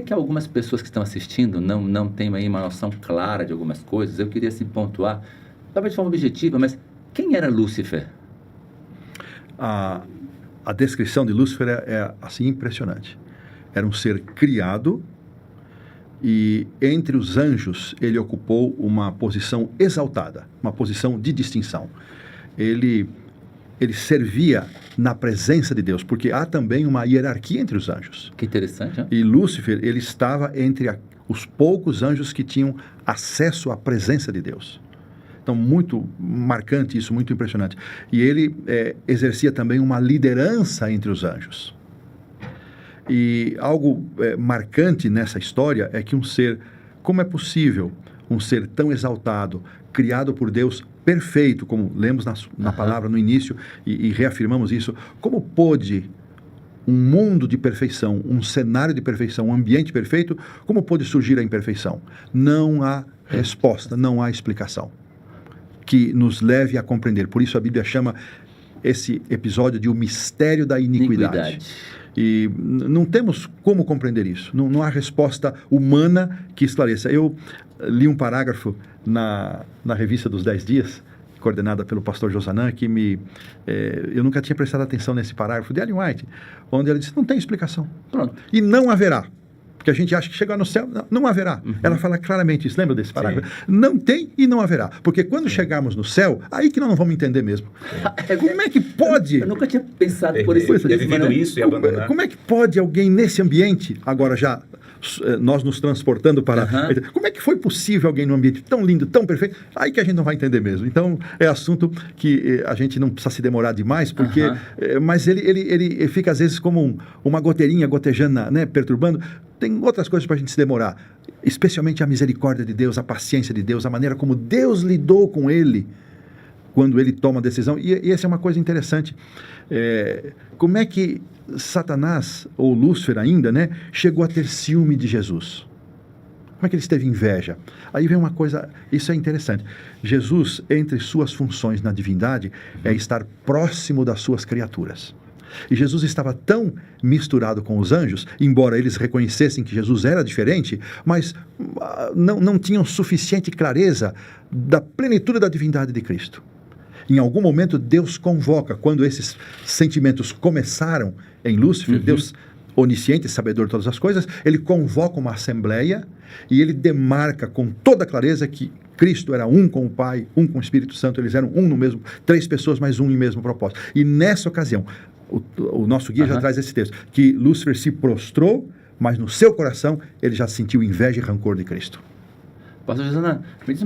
que algumas pessoas que estão assistindo não têm aí uma noção clara de algumas coisas, eu queria assim pontuar, talvez de forma objetiva, mas quem era Lúcifer? A descrição de Lúcifer é assim impressionante. Era um ser criado e entre os anjos ele ocupou uma posição exaltada, uma posição de distinção. Ele servia na presença de Deus, porque há também uma hierarquia entre os anjos. Que interessante, né? E Lúcifer, ele estava entre os poucos anjos que tinham acesso à presença de Deus. Então, muito marcante isso, muito impressionante. E ele exercia também uma liderança entre os anjos. E algo marcante nessa história é que como é possível um ser tão exaltado, criado por Deus, perfeito, como lemos na palavra no início, e reafirmamos isso, como pôde um mundo de perfeição, um cenário de perfeição, um ambiente perfeito, como pôde surgir a imperfeição? Não há resposta, não há explicação que nos leve a compreender. Por isso a Bíblia chama esse episódio de o mistério da iniquidade. E não temos como compreender isso. Não há resposta humana que esclareça. Eu li um parágrafo na revista dos 10 Dias, coordenada pelo pastor Josanã, que eu nunca tinha prestado atenção nesse parágrafo de Ellen White, onde ela disse, não tem explicação. Pronto. E não haverá. Porque a gente acha que chegar no céu, não haverá. Uhum. Ela fala claramente isso, lembra desse parágrafo? Sim. Não tem e não haverá. Porque quando chegarmos no céu, aí que nós não vamos entender mesmo. Como é que pode... Eu nunca tinha pensado por isso. Isso e abandonar. Como é que pode alguém nesse ambiente, agora já nós nos transportando para... Como é que foi possível alguém num ambiente tão lindo, tão perfeito? Aí que a gente não vai entender mesmo. Então, é assunto que a gente não precisa se demorar demais, porque... mas ele fica, às vezes, como uma goteirinha gotejando, né, perturbando. Tem outras coisas para a gente se demorar, especialmente a misericórdia de Deus, a paciência de Deus, a maneira como Deus lidou com ele quando ele toma a decisão. E essa é uma coisa interessante. Como é que Satanás, ou Lúcifer ainda, né, chegou a ter ciúme de Jesus? Como é que ele teve inveja? Aí vem uma coisa, isso é interessante. Jesus, entre suas funções na divindade, é estar próximo das suas criaturas. E Jesus estava tão misturado com os anjos, embora eles reconhecessem que Jesus era diferente, mas não tinham suficiente clareza da plenitude da divindade de Cristo. Em algum momento, Deus convoca, quando esses sentimentos começaram em Lúcifer, Deus onisciente, sabedor de todas as coisas, ele convoca uma assembleia e ele demarca com toda clareza que Cristo era um com o Pai, um com o Espírito Santo, eles eram um no mesmo, 3 pessoas, mas um em mesmo propósito. E nessa ocasião, o nosso guia já traz esse texto, que Lúcifer se prostrou, mas no seu coração ele já sentiu inveja e rancor de Cristo. Pastor Josanã, me diz,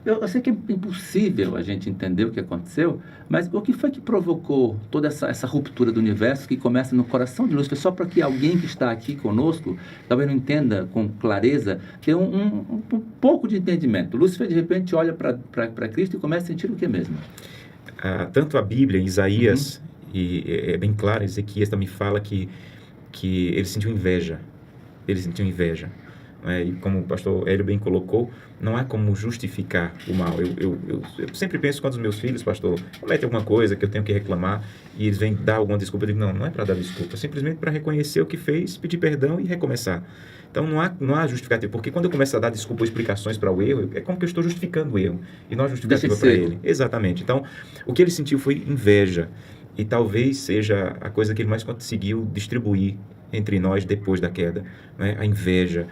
eu sei que é impossível a gente entender o que aconteceu, mas o que foi que provocou toda essa ruptura do universo que começa no coração de Lúcifer, só para que alguém que está aqui conosco, talvez não entenda com clareza, tenha um pouco de entendimento. Lúcifer, de repente, olha para Cristo e começa a sentir o que mesmo? Tanto a Bíblia, Isaías... E é bem claro, Ezequias também fala que ele sentiu inveja. Ele sentiu inveja. E como o pastor Hélio bem colocou, não há como justificar o mal. Eu sempre penso com os meus filhos, pastor, comete alguma coisa que eu tenho que reclamar e eles vêm dar alguma desculpa. Eu digo, não é para dar desculpa, é simplesmente para reconhecer o que fez, pedir perdão e recomeçar. Então não há justificativa, porque quando eu começo a dar desculpa ou explicações para o erro, é como que eu estou justificando o erro e não há justificativa para ele. Exatamente. Então, o que ele sentiu foi inveja. E talvez seja a coisa que ele mais conseguiu distribuir entre nós depois da queda, né? A inveja.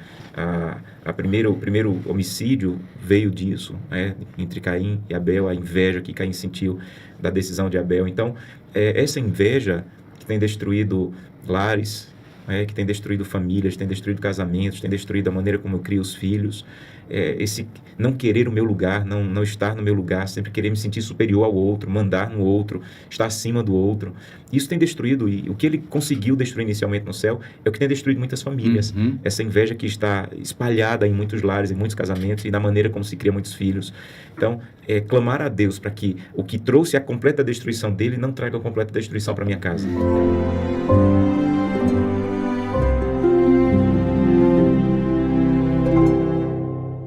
O primeiro homicídio veio disso, né? Entre Caim e Abel, a inveja que Caim sentiu da decisão de Abel. Então, essa inveja que tem destruído lares, que tem destruído famílias, tem destruído casamentos, tem destruído a maneira como eu crio os filhos, esse não querer o meu lugar, não estar no meu lugar, sempre querer me sentir superior ao outro, mandar no outro, estar acima do outro. Isso tem destruído, e o que ele conseguiu destruir inicialmente no céu é o que tem destruído muitas famílias. Essa inveja que está espalhada em muitos lares, em muitos casamentos e na maneira como se cria muitos filhos. Então, clamar a Deus para que o que trouxe a completa destruição dele não traga a completa destruição para minha casa.